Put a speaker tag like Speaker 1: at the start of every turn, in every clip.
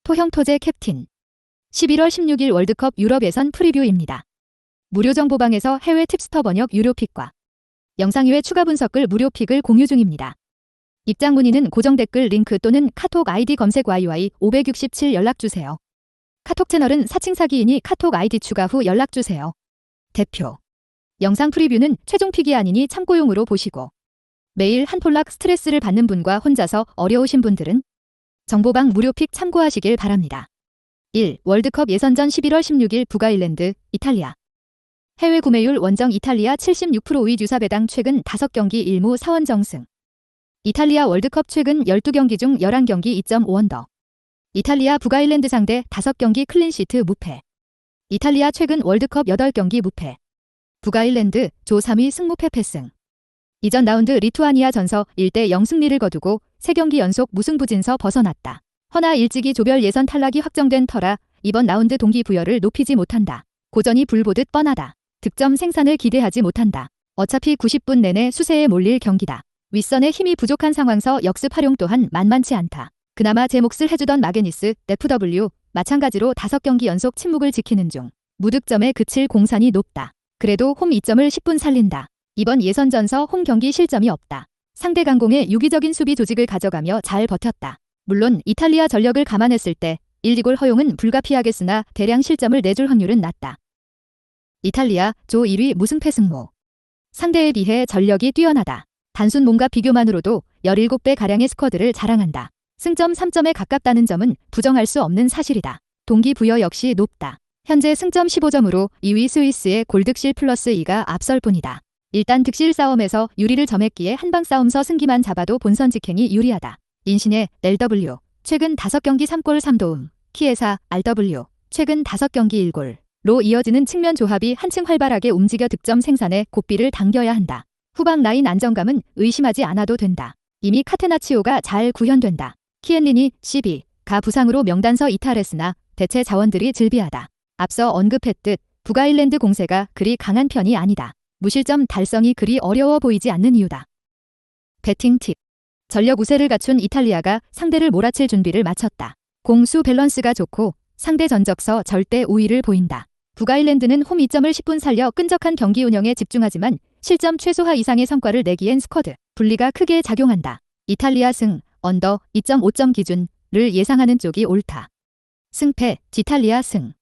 Speaker 1: 토형토제 캡틴 11월 16일 월드컵 유럽 예선 프리뷰입니다. 무료 정보방에서 해외 팁스터 번역 유료 픽과 영상 이외 추가 분석글 무료 픽을 공유 중입니다. 입장 문의는 고정 댓글 링크 또는 카톡 아이디 검색 YY567 연락주세요. 카톡 채널은 사칭 사기이니 카톡 아이디 추가 후 연락주세요. 대표 영상 프리뷰는 최종 픽이 아니니 참고용으로 보시고 매일 한 폴락 스트레스를 받는 분과 혼자서 어려우신 분들은 정보방 무료 픽 참고하시길 바랍니다. 1. 월드컵 예선전 11월 16일 북아일랜드, 이탈리아. 해외 구매율 원정 이탈리아 76% 우위 유사배당 최근 5경기 1무 4원정승. 이탈리아 월드컵 최근 12경기 중 11경기 2.5언더. 이탈리아 북아일랜드 상대 5경기 클린시트 무패. 이탈리아 최근 월드컵 8경기 무패. 북아일랜드 조 3위 승무패 패승. 이전 라운드 리투아니아 전서 1대0 승리를 거두고 3경기 연속 무승부진서 벗어났다. 허나 일찍이 조별 예선 탈락이 확정된 터라 이번 라운드 동기부여를 높이지 못한다. 고전이 불보듯 뻔하다. 득점 생산을 기대하지 못한다. 어차피 90분 내내 수세에 몰릴 경기다. 윗선에 힘이 부족한 상황서 역습 활용 또한 만만치 않다. 그나마 제 몫을 해주던 마게니스, FW, 마찬가지로 5경기 연속 침묵을 지키는 중 무득점에 그칠 공산이 높다. 그래도 홈 2점을 10분 살린다. 이번 예선 전서 홈 경기 실점이 없다. 상대 강공에 유기적인 수비 조직을 가져가며 잘 버텼다. 물론 이탈리아 전력을 감안했을 때 1~2골 허용은 불가피하겠으나 대량 실점을 내줄 확률은 낮다. 이탈리아 조 1위 무승패 승모. 상대에 비해 전력이 뛰어나다. 단순 몸과 비교만으로도 17배가량의 스쿼드를 자랑한다. 승점 3점에 가깝다는 점은 부정할 수 없는 사실이다. 동기부여 역시 높다. 현재 승점 15점으로 2위 스위스의 골득실 플러스 2가 앞설 뿐이다. 일단 득실 싸움에서 유리를 점했기에 한방 싸움서 승기만 잡아도 본선 직행이 유리하다. 인신의 LW 최근 5경기 3골 3도움, 키에사 RW 최근 5경기 1골로 이어지는 측면 조합이 한층 활발하게 움직여 득점 생산에 고삐를 당겨야 한다. 후방 라인 안정감은 의심하지 않아도 된다. 이미 카테나치오가 잘 구현된다. 키엔린이 12가 부상으로 명단서 이탈했으나 대체 자원들이 즐비하다. 앞서 언급했듯 북아일랜드 공세가 그리 강한 편이 아니다. 무실점 달성이 그리 어려워 보이지 않는 이유다. 배팅 팁. 전력 우세를 갖춘 이탈리아가 상대를 몰아칠 준비를 마쳤다. 공수 밸런스가 좋고 상대 전적서 절대 우위를 보인다. 북아일랜드는 홈 2점을 10분 살려 끈적한 경기 운영에 집중하지만 실점 최소화 이상의 성과를 내기엔 스쿼드 분리가 크게 작용한다. 이탈리아 승, 언더 2.5점 기준을 예상하는 쪽이 옳다. 승패, 이탈리아 승.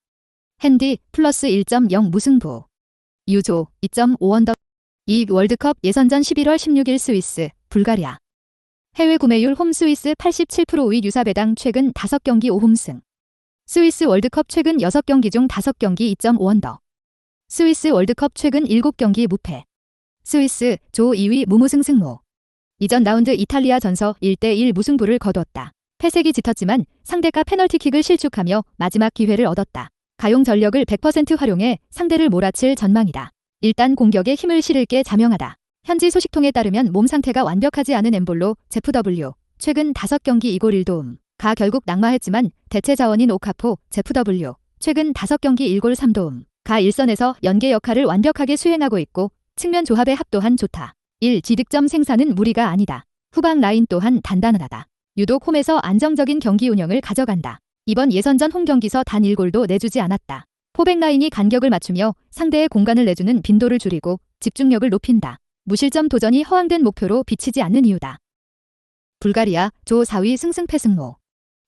Speaker 1: 핸디 플러스 1.0 무승부. 유조 2.5언더. 2 월드컵 예선전 11월 16일 스위스, 불가리아. 해외 구매율 홈 스위스 87% 우위 유사배당 최근 5경기 5홈승. 스위스 월드컵 최근 6경기 중 5경기 2.5언더. 스위스 월드컵 최근 7경기 무패. 스위스 조 2위 무무승 승모. 이전 라운드 이탈리아 전서 1대1 무승부를 거두었다. 패색이 짙었지만 상대가 페널티킥을 실축하며 마지막 기회를 얻었다. 가용 전력을 100% 활용해 상대를 몰아칠 전망이다. 일단 공격에 힘을 실을게 자명하다. 현지 소식통에 따르면 몸 상태가 완벽하지 않은 엠볼로 FW 최근 5경기 2골 1도움 가 결국 낙마했지만 대체 자원인 오카포 FW 최근 5경기 1골 3도움 가 일선에서 연계 역할을 완벽하게 수행하고 있고 측면 조합의 합 또한 좋다. 1. 지득점 생산은 무리가 아니다. 후방 라인 또한 단단하다. 유독 홈에서 안정적인 경기 운영을 가져간다. 이번 예선전 홈 경기서 단 1골도 내주지 않았다. 포백 라인이 간격을 맞추며 상대의 공간을 내주는 빈도를 줄이고 집중력을 높인다. 무실점 도전이 허황된 목표로 비치지 않는 이유다. 불가리아 조 4위 승승패 승모.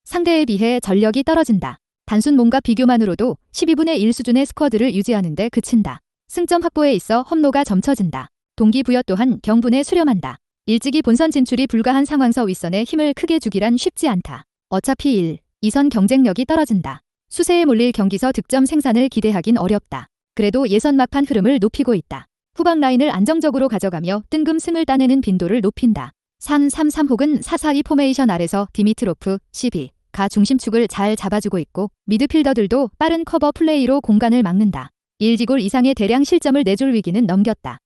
Speaker 1: 상대에 비해 전력이 떨어진다. 단순 몸과 비교만으로도 12분의 1 수준의 스쿼드를 유지하는 데 그친다. 승점 확보에 있어 험로가 점쳐진다. 동기부여 또한 경분에 수렴한다. 일찍이 본선 진출이 불가한 상황서 윗선에 힘을 크게 주기란 쉽지 않다. 어차피 1, 2선 경쟁력이 떨어진다. 수세에 몰릴 경기서 득점 생산을 기대하긴 어렵다. 그래도 예선 막판 흐름을 높이고 있다. 후방 라인을 안정적으로 가져가며 뜬금 승을 따내는 빈도를 높인다. 3-3-3 혹은 4-4-2 포메이션 아래서 디미트로프 12가 중심축을 잘 잡아주고 있고 미드필더들도 빠른 커버 플레이로 공간을 막는다. 1~2골 이상의 대량 실점을 내줄 위기는 넘겼다.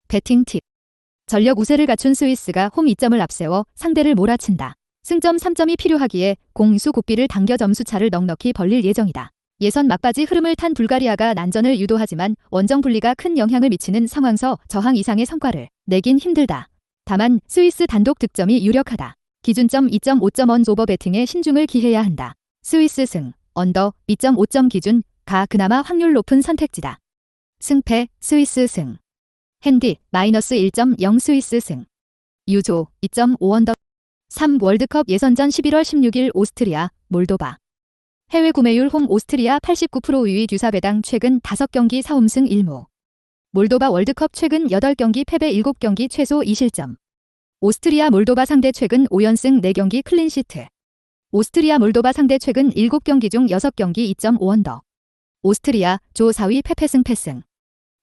Speaker 1: 배팅 팁. 전력 우세를 갖춘 스위스가 홈 2점을 앞세워 상대를 몰아친다. 승점 3점이 필요하기에 공수 고삐를 당겨 점수차를 넉넉히 벌릴 예정이다. 예선 막바지 흐름을 탄 불가리아가 난전을 유도하지만 원정 분리가 큰 영향을 미치는 상황서 저항 이상의 성과를 내긴 힘들다. 다만 스위스 단독 득점이 유력하다. 기준점 2.5점 언 오버 배팅에 신중을 기해야 한다. 스위스 승, 언더 2.5점 기준, 가 그나마 확률 높은 선택지다. 승패, 스위스 승. 핸디, 마이너스 1.0 스위스 승. 유조, 2.5 언더. 3. 월드컵 예선전 11월 16일 오스트리아, 몰도바. 해외 구매율 홈 오스트리아 89% 위위 듀사베당 최근 5경기 4홈승 1무. 몰도바 월드컵 최근 8경기 패배 7경기 최소 2실점. 오스트리아 몰도바 상대 최근 5연승 4경기 클린시트. 오스트리아 몰도바 상대 최근 7경기 중 6경기 2.5 언더. 오스트리아 조 4위 패패승 패승.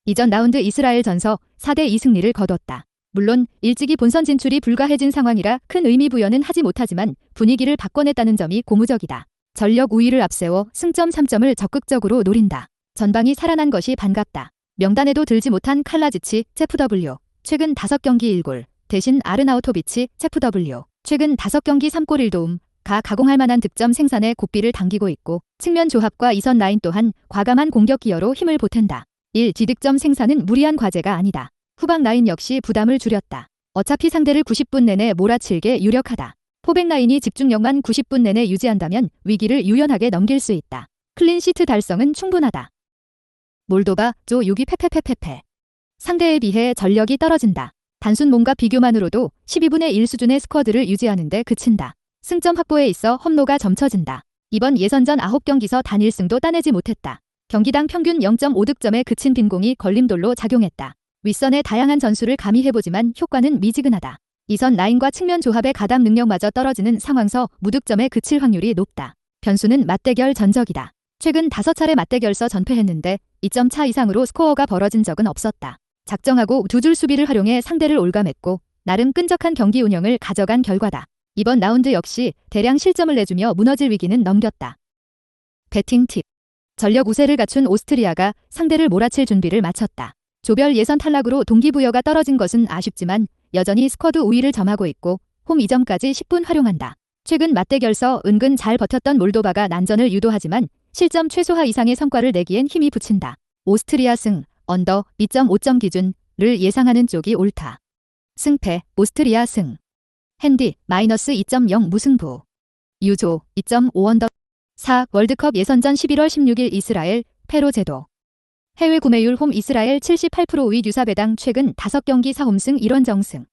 Speaker 1: 이전 라운드 이스라엘 전서 4대2 승리를 거뒀다. 물론 일찍이 본선 진출이 불가해진 상황이라 큰 의미 부여는 하지 못하지만 분위기를 바꿔냈다는 점이 고무적이다. 전력 우위를 앞세워 승점 3점을 적극적으로 노린다. 전방이 살아난 것이 반갑다. 명단에도 들지 못한 칼라지치, 체프 W. 최근 5경기 1골. 대신 아르나우토비치, 체프 W. 최근 5경기 3골 1도움. 가 가공할 만한 득점 생산에 고삐를 당기고 있고 측면 조합과 이선 라인 또한 과감한 공격 기여로 힘을 보탠다. 1. 디득점 생산은 무리한 과제가 아니다. 후방 라인 역시 부담을 줄였다. 어차피 상대를 90분 내내 몰아칠게 유력하다. 포백 라인이 집중력만 90분 내내 유지한다면 위기를 유연하게 넘길 수 있다. 클린시트 달성은 충분하다. 몰도바 조 6위 패패패패패. 상대에 비해 전력이 떨어진다. 단순 몸과 비교만으로도 12분의 1 수준의 스쿼드를 유지하는데 그친다. 승점 확보에 있어 험로가 점쳐진다. 이번 예선전 9경기서 단 1승도 따내지 못했다. 경기당 평균 0.5득점에 그친 빈공이 걸림돌로 작용했다. 윗선의 다양한 전술을 가미해보지만 효과는 미지근하다. 이선 라인과 측면 조합의 가담 능력마저 떨어지는 상황서 무득점에 그칠 확률이 높다. 변수는 맞대결 전적이다. 최근 5차례 맞대결서 전패했는데 2점 차 이상으로 스코어가 벌어진 적은 없었다. 작정하고 두 줄 수비를 활용해 상대를 올가맸고 나름 끈적한 경기 운영을 가져간 결과다. 이번 라운드 역시 대량 실점을 내주며 무너질 위기는 넘겼다. 배팅 팁. 전력 우세를 갖춘 오스트리아가 상대를 몰아칠 준비를 마쳤다. 조별 예선 탈락으로 동기부여가 떨어진 것은 아쉽지만 여전히 스쿼드 우위를 점하고 있고 홈 이점까지 10분 활용한다. 최근 맞대결서 은근 잘 버텼던 몰도바가 난전을 유도하지만 실점 최소화 이상의 성과를 내기엔 힘이 붙인다. 오스트리아 승, 언더 2.5점 기준을 예상하는 쪽이 옳다. 승패, 오스트리아 승. 핸디, 마이너스 2.0 무승부. 유조, 2.5 언더. 4. 월드컵 예선전 11월 16일 이스라엘, 페로 제도. 해외 구매율 홈 이스라엘 78% 위 듀사베당 최근 5경기 4홈승 1원정승.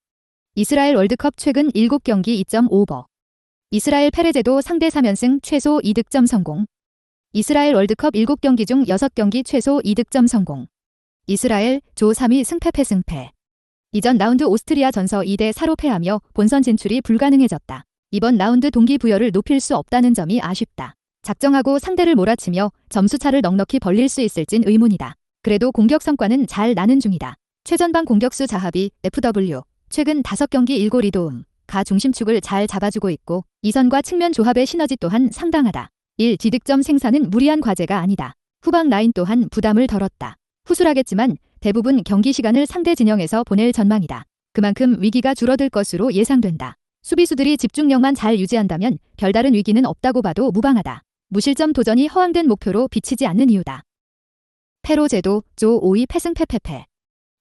Speaker 1: 이스라엘 월드컵 최근 7경기 2.5버. 이스라엘 페레제도 상대 3연승 최소 2득점 성공. 이스라엘 월드컵 7경기 중 6경기 최소 2득점 성공. 이스라엘 조 3위 승패 패승패. 이전 라운드 오스트리아 전서 2대4로 패하며 본선 진출이 불가능해졌다. 이번 라운드 동기부여를 높일 수 없다는 점이 아쉽다. 작정하고 상대를 몰아치며 점수차를 넉넉히 벌릴 수 있을진 의문이다. 그래도 공격 성과는 잘 나는 중이다. 최전방 공격수 자하비, FW. 최근 5경기 1골 2도움. 가 중심축을 잘 잡아주고 있고 이선과 측면 조합의 시너지 또한 상당하다. 1. 디득점 생산은 무리한 과제가 아니다. 후방 라인 또한 부담을 덜었다. 후술하겠지만 대부분 경기 시간을 상대 진영에서 보낼 전망이다. 그만큼 위기가 줄어들 것으로 예상된다. 수비수들이 집중력만 잘 유지한다면 별다른 위기는 없다고 봐도 무방하다. 무실점 도전이 허황된 목표로 비치지 않는 이유다. 페로 제도 조 5위 패승패패패.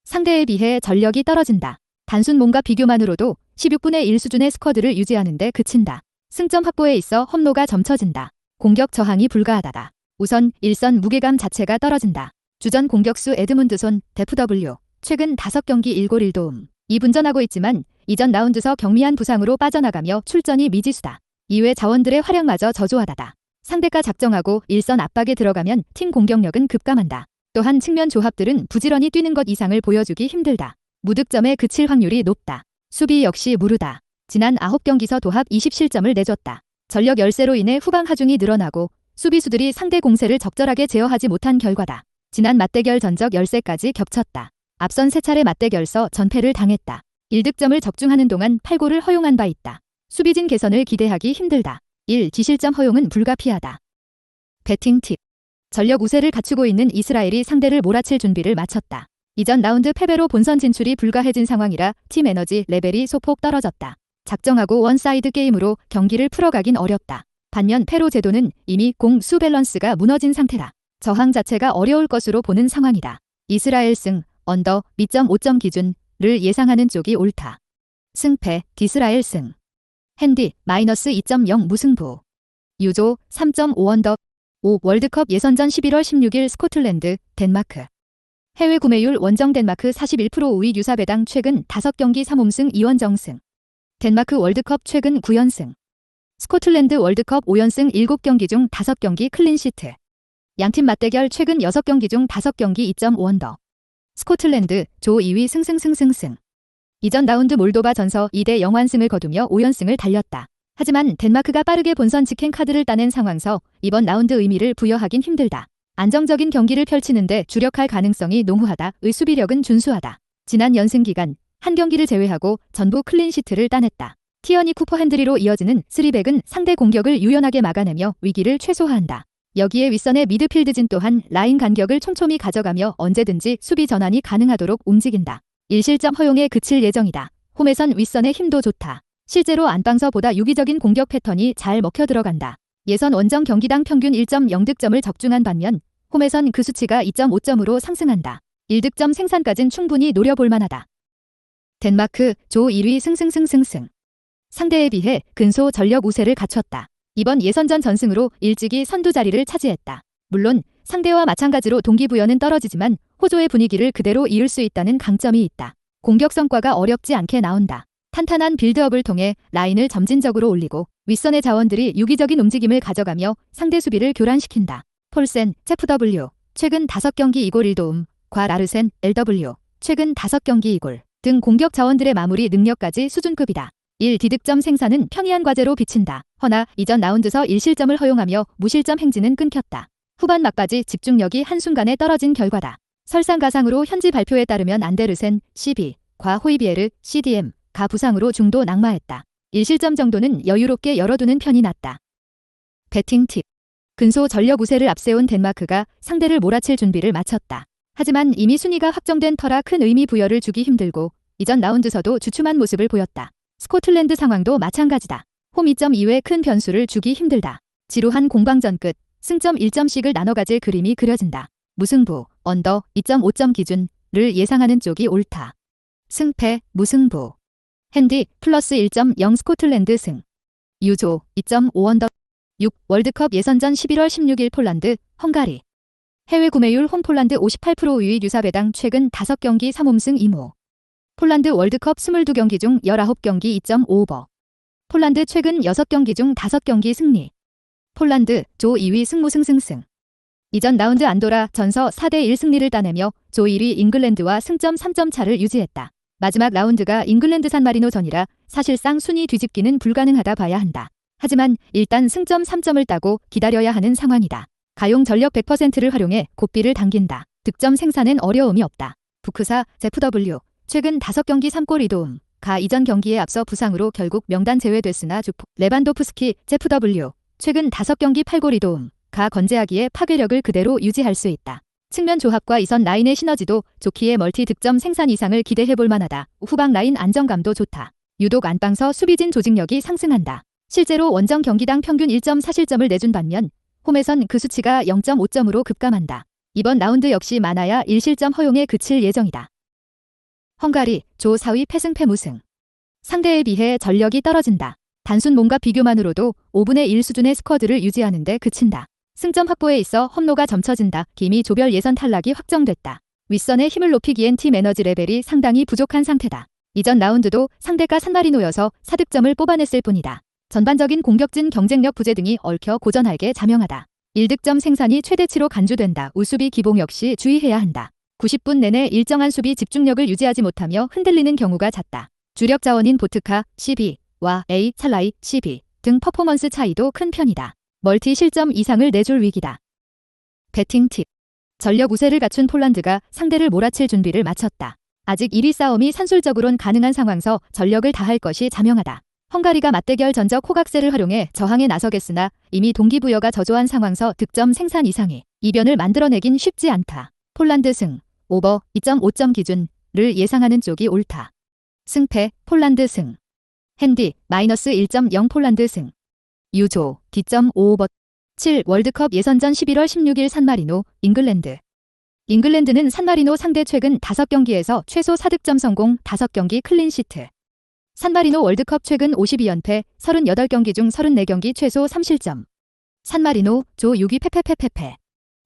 Speaker 1: 상대에 비해 전력이 떨어진다. 단순 몸과 비교만으로도 16분의 1 수준의 스쿼드를 유지하는데 그친다. 승점 확보에 있어 험로가 점쳐진다. 공격 저항이 불가하다다. 우선 일선 무게감 자체가 떨어진다. 주전 공격수 에드문드손, 데프W. 최근 5경기 1골 1도움. 2분전하고 있지만 이전 라운드서 경미한 부상으로 빠져나가며 출전이 미지수다. 이외 자원들의 활약마저 저조하다다. 상대가 작정하고 일선 압박에 들어가면 팀 공격력은 급감한다. 또한 측면 조합들은 부지런히 뛰는 것 이상을 보여주기 힘들다. 무득점에 그칠 확률이 높다. 수비 역시 무르다. 지난 9경기서 도합 20실점을 내줬다. 전력 열세로 인해 후방 하중이 늘어나고 수비수들이 상대 공세를 적절하게 제어하지 못한 결과다. 지난 맞대결 전적 열세까지 겹쳤다. 앞선 3차례 맞대결서 전패를 당했다. 1득점을 적중하는 동안 8골을 허용한 바 있다. 수비진 개선을 기대하기 힘들다. 1. 지실점 허용은 불가피하다. 배팅 팁. 전력 우세를 갖추고 있는 이스라엘이 상대를 몰아칠 준비를 마쳤다. 이전 라운드 패배로 본선 진출이 불가해진 상황이라 팀 에너지 레벨이 소폭 떨어졌다. 작정하고 원사이드 게임으로 경기를 풀어가긴 어렵다. 반면 페로 제도는 이미 공수 밸런스가 무너진 상태다. 저항 자체가 어려울 것으로 보는 상황이다. 이스라엘 승, 언더 2.5점 기준, 를 예상하는 쪽이 옳다. 승패 디스라엘 승. 핸디 -2.0 무승부. 유조 3.5언더. 5. 월드컵 예선전 11월 16일 스코틀랜드, 덴마크. 해외 구매율 원정 덴마크 41% 우위 유사배당 최근 5경기 3홈승 2원정승. 덴마크 월드컵 최근 9연승. 스코틀랜드 월드컵 5연승 7경기 중 5경기 클린시트. 양팀 맞대결 최근 6경기 중 5경기 2.5언더. 스코틀랜드 조 2위 승승승승승. 이전 라운드 몰도바 전서 2대 0완승을 거두며 5연승을 달렸다. 하지만 덴마크가 빠르게 본선 직행 카드를 따낸 상황서 이번 라운드 의미를 부여하긴 힘들다. 안정적인 경기를 펼치는데 주력할 가능성이 농후하다. 의 수비력은 준수하다. 지난 연승 기간 한 경기를 제외하고 전부 클린시트를 따냈다. 티어니 쿠퍼 핸드리로 이어지는 3백은 상대 공격을 유연하게 막아내며 위기를 최소화한다. 여기에 윗선의 미드필드진 또한 라인 간격을 촘촘히 가져가며 언제든지 수비 전환이 가능하도록 움직인다. 1실점 허용에 그칠 예정이다. 홈에선 윗선의 힘도 좋다. 실제로 안방서보다 유기적인 공격 패턴이 잘 먹혀 들어간다. 예선 원정 경기당 평균 1.0득점을 적중한 반면 홈에선 그 수치가 2.5점으로 상승한다. 1득점 생산까진 충분히 노려볼 만하다. 덴마크 조 1위 승승승승승. 상대에 비해 근소 전력 우세를 갖췄다. 이번 예선전 전승으로 일찍이 선두 자리를 차지했다. 물론 상대와 마찬가지로 동기부여는 떨어지지만 호조의 분위기를 그대로 이을 수 있다는 강점이 있다. 공격 성과가 어렵지 않게 나온다. 탄탄한 빌드업을 통해 라인을 점진적으로 올리고 윗선의 자원들이 유기적인 움직임을 가져가며 상대 수비를 교란시킨다. 폴센, ZW, 최근 5경기 2골 1도움, 과 라르센, LW, 최근 5경기 2골 등 공격 자원들의 마무리 능력까지 수준급이다. 1. D득점 생산은 평이한 과제로 비친다. 허나 이전 라운드서 1실점을 허용하며 무실점 행진은 끊겼다. 후반 막바지 집중력이 한순간에 떨어진 결과다. 설상가상으로 현지 발표에 따르면 안데르센, CB, 과 호이비에르, CDM, 가 부상으로 중도 낙마했다. 1실점 정도는 여유롭게 열어두는 편이 낫다. 배팅 팁. 근소 전력 우세를 앞세운 덴마크가 상대를 몰아칠 준비를 마쳤다. 하지만 이미 순위가 확정된 터라 큰 의미 부여를 주기 힘들고 이전 라운드서도 주춤한 모습을 보였다. 스코틀랜드 상황도 마찬가지다. 홈 2점 이외 큰 변수를 주기 힘들다. 지루한 공방전 끝 승점 1점씩을 나눠 가질 그림이 그려진다. 무승부, 언더 2.5점 기준을 예상하는 쪽이 옳다. 승패, 무승부. 핸디 플러스 1.0 스코틀랜드 승. 유조 2.5언더. 6. 월드컵 예선전 11월 16일 폴란드, 헝가리. 해외 구매율 홈 폴란드 58% 우위 유사배당 최근 5경기 3홈승 2무. 폴란드 월드컵 22경기 중 19경기 2.5오버. 폴란드 최근 6경기 중 5경기 승리. 폴란드 조 2위 승무승승승. 이전 라운드 안도라 전서 4대1 승리를 따내며 조 1위 잉글랜드와 승점 3점 차를 유지했다. 마지막 라운드가 잉글랜드 산마리노 전이라 사실상 순위 뒤집기는 불가능하다 봐야 한다. 하지만 일단 승점 3점을 따고 기다려야 하는 상황이다. 가용 전력 100%를 활용해 고삐를 당긴다. 득점 생산엔 어려움이 없다. 부크사, ZW, 최근 5경기 3골 2도움, 가 이전 경기에 앞서 부상으로 결국 명단 제외됐으나 주포, 레반도프스키, ZW, 최근 5경기 8골 2도움, 가 건재하기에 파괴력을 그대로 유지할 수 있다. 측면 조합과 이선 라인의 시너지도 좋기에 멀티 득점 생산 이상을 기대해볼 만하다. 후방 라인 안정감도 좋다. 유독 안방서 수비진 조직력이 상승한다. 실제로 원정 경기당 평균 1.4실점을 내준 반면 홈에선 그 수치가 0.5점으로 급감한다. 이번 라운드 역시 많아야 1실점 허용에 그칠 예정이다. 헝가리 조 4위 패승패 무승. 상대에 비해 전력이 떨어진다. 단순 몸과 비교만으로도 5분의 1 수준의 스쿼드를 유지하는 데 그친다. 승점 확보에 있어 험로가 점쳐진다. 기미 조별 예선 탈락이 확정됐다. 윗선의 힘을 높이기엔 팀 에너지 레벨이 상당히 부족한 상태다. 이전 라운드도 상대가 산마리노여서 4득점을 뽑아냈을 뿐이다. 전반적인 공격진 경쟁력 부재 등이 얽혀 고전할게 자명하다. 1득점 생산이 최대치로 간주된다. 우수비 기봉 역시 주의해야 한다. 90분 내내 일정한 수비 집중력을 유지하지 못하며 흔들리는 경우가 잦다. 주력 자원인 보트카, CB와 A, 찰라이, CB 등 퍼포먼스 차이도 큰 편이다. 멀티 실점 이상을 내줄 위기다. 배팅 팁. 전력 우세를 갖춘 폴란드가 상대를 몰아칠 준비를 마쳤다. 아직 1위 싸움이 산술적으론 가능한 상황서 전력을 다할 것이 자명하다. 헝가리가 맞대결 전적 호각세를 활용해 저항에 나서겠으나 이미 동기부여가 저조한 상황서 득점 생산 이상의 이변을 만들어내긴 쉽지 않다. 폴란드 승, 오버 2.5점 기준을 예상하는 쪽이 옳다. 승패, 폴란드 승. 핸디, -1.0 폴란드 승. 유조, D.5오버. 7. 월드컵 예선전 11월 16일 산마리노, 잉글랜드. 잉글랜드는 산마리노 상대 최근 5경기에서 최소 4득점 성공 5경기 클린시트. 산마리노 월드컵 최근 52연패 38경기 중 34경기 최소 3실점. 산마리노 조 6위 패패패패패.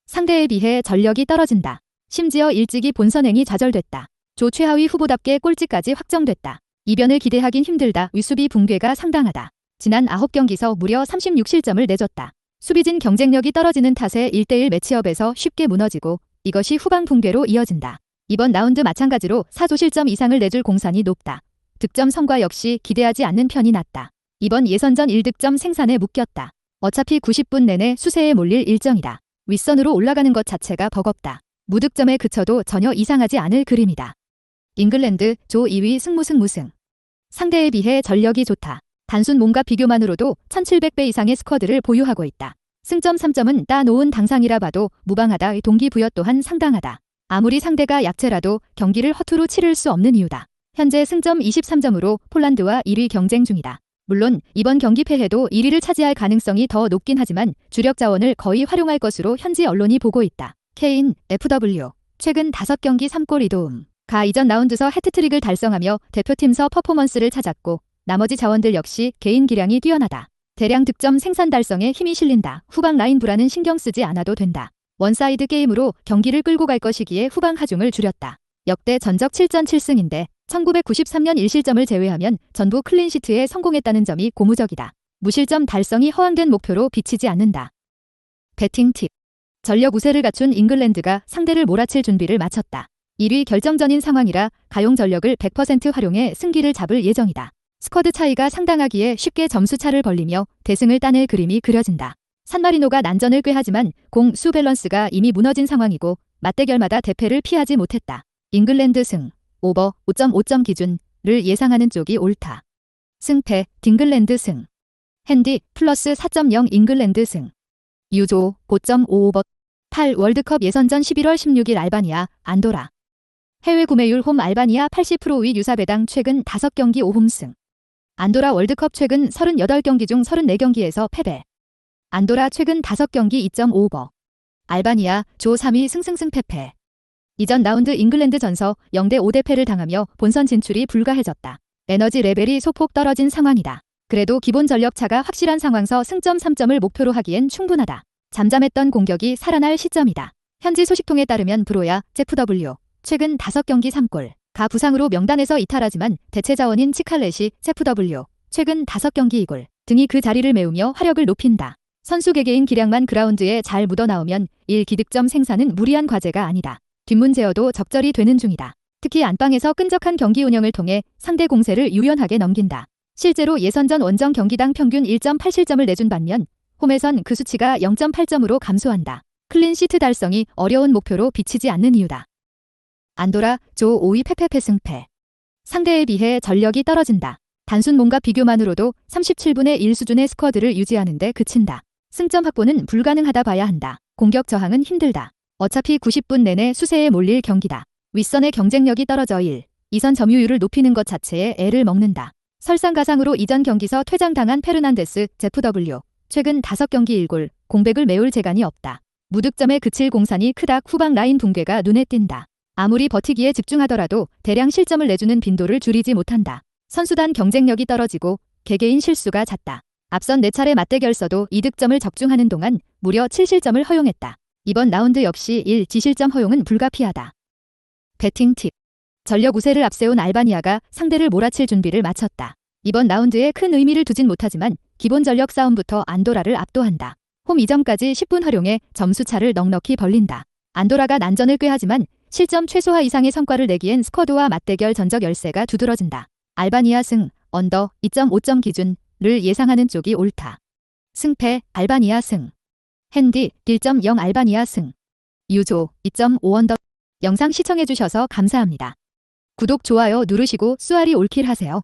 Speaker 1: 상대에 비해 전력이 떨어진다. 심지어 일찍이 본선행이 좌절됐다. 조 최하위 후보답게 꼴찌까지 확정됐다. 이변을 기대하긴 힘들다. 윗수비 붕괴가 상당하다. 지난 9경기서 무려 36실점을 내줬다. 수비진 경쟁력이 떨어지는 탓에 1대1 매치업에서 쉽게 무너지고 이것이 후방 붕괴로 이어진다. 이번 라운드 마찬가지로 4조실점 이상을 내줄 공산이 높다. 득점 성과 역시 기대하지 않는 편이 낫다. 이번 예선전 1득점 생산에 묶였다. 어차피 90분 내내 수세에 몰릴 일정이다. 윗선으로 올라가는 것 자체가 버겁다. 무득점에 그쳐도 전혀 이상하지 않을 그림이다. 잉글랜드 조 2위 승무승. 상대에 비해 전력이 좋다. 단순 몸과 비교만으로도 1700배 이상의 스쿼드를 보유하고 있다. 승점 3점은 따놓은 당상이라 봐도 무방하다의 동기부여 또한 상당하다. 아무리 상대가 약체라도 경기를 허투루 치를 수 없는 이유다. 현재 승점 23점으로 폴란드와 1위 경쟁 중이다. 물론 이번 경기 패해도 1위를 차지할 가능성이 더 높긴 하지만 주력 자원을 거의 활용할 것으로 현지 언론이 보고 있다. 케인, FW. 최근 5경기 3골 2도움. 가 이전 라운드서 해트트릭을 달성하며 대표팀서 퍼포먼스를 찾았고 나머지 자원들 역시 개인 기량이 뛰어나다. 대량 득점 생산 달성에 힘이 실린다. 후방 라인 불안은 신경 쓰지 않아도 된다. 원사이드 게임으로 경기를 끌고 갈 것이기에 후방 하중을 줄였다. 역대 전적 7전 7승인데 1993년 1실점을 제외하면 전부 클린시트에 성공했다는 점이 고무적이다. 무실점 달성이 허황된 목표로 비치지 않는다. 배팅 팁. 전력 우세를 갖춘 잉글랜드가 상대를 몰아칠 준비를 마쳤다. 1위 결정전인 상황이라 가용 전력을 100% 활용해 승기를 잡을 예정이다. 스쿼드 차이가 상당하기에 쉽게 점수차를 벌리며 대승을 따낼 그림이 그려진다. 산마리노가 난전을 꾀하지만 공-수 밸런스가 이미 무너진 상황이고 맞대결마다 대패를 피하지 못했다. 잉글랜드 승, 오버 5.5점 기준을 예상하는 쪽이 옳다. 승패, 딩글랜드 승. 핸디, 플러스 4.0 잉글랜드 승. 유조, 5.55버. 8 월드컵 예선전 11월 16일 알바니아, 안도라. 해외 구매율 홈 알바니아 80%의 유사배당 최근 5경기 5홈승. 안도라 월드컵 최근 38경기 중 34경기에서 패배. 안도라 최근 5경기 2.5버. 알바니아 조 3위 승승승패패. 이전 라운드 잉글랜드 전서 0대 5대 패를 당하며 본선 진출이 불가해졌다. 에너지 레벨이 소폭 떨어진 상황이다. 그래도 기본 전력 차가 확실한 상황서 승점 3점을 목표로 하기엔 충분하다. 잠잠했던 공격이 살아날 시점이다. 현지 소식통에 따르면 브로야, 제프W. 최근 5경기 3골. 가 부상으로 명단에서 이탈하지만 대체 자원인 치칼렛이 제프W. 최근 5경기 2골 등이 그 자리를 메우며 화력을 높인다. 선수 개개인 기량만 그라운드에 잘 묻어나오면 1기득점 생산은 무리한 과제가 아니다. 뒷문 제어도 적절히 되는 중이다. 특히 안방에서 끈적한 경기 운영을 통해 상대 공세를 유연하게 넘긴다. 실제로 예선전 원정 경기당 평균 1.8실점을 내준 반면 홈에선 그 수치가 0.8점으로 감소한다. 클린시트 달성이 어려운 목표로 비치지 않는 이유다. 안도라 조 5위 패패패 승패. 상대에 비해 전력이 떨어진다. 단순 몸과 비교만으로도 37분의 1 수준의 스쿼드를 유지하는 데 그친다. 승점 확보는 불가능하다 봐야 한다. 공격 저항은 힘들다. 어차피 90분 내내 수세에 몰릴 경기다. 윗선의 경쟁력이 떨어져 1, 2선 점유율을 높이는 것 자체에 애를 먹는다. 설상가상으로 이전 경기서 퇴장당한 페르난데스, 제프W. 최근 5경기 1골, 공백을 메울 재간이 없다. 무득점에 그칠 공산이 크다. 후방 라인 붕괴가 눈에 띈다. 아무리 버티기에 집중하더라도 대량 실점을 내주는 빈도를 줄이지 못한다. 선수단 경쟁력이 떨어지고 개개인 실수가 잦다. 앞선 4차례 맞대결서도 2득점을 적중하는 동안 무려 7실점을 허용했다. 이번 라운드 역시 1지실점 허용은 불가피하다. 배팅 팁. 전력 우세를 앞세운 알바니아가 상대를 몰아칠 준비를 마쳤다. 이번 라운드에 큰 의미를 두진 못하지만 기본 전력 싸움부터 안도라를 압도한다. 홈 이점까지 10분 활용해 점수차를 넉넉히 벌린다. 안도라가 난전을 꾀하지만 실점 최소화 이상의 성과를 내기엔 스쿼드와 맞대결 전적 열세가 두드러진다. 알바니아 승, 언더 2.5점 기준을 예상하는 쪽이 옳다. 승패, 알바니아 승. 핸디 1.0 알바니아 승. 유조 2.5 언더. 영상 시청해주셔서 감사합니다. 구독, 좋아요 누르시고 쏘아리 올킬 하세요.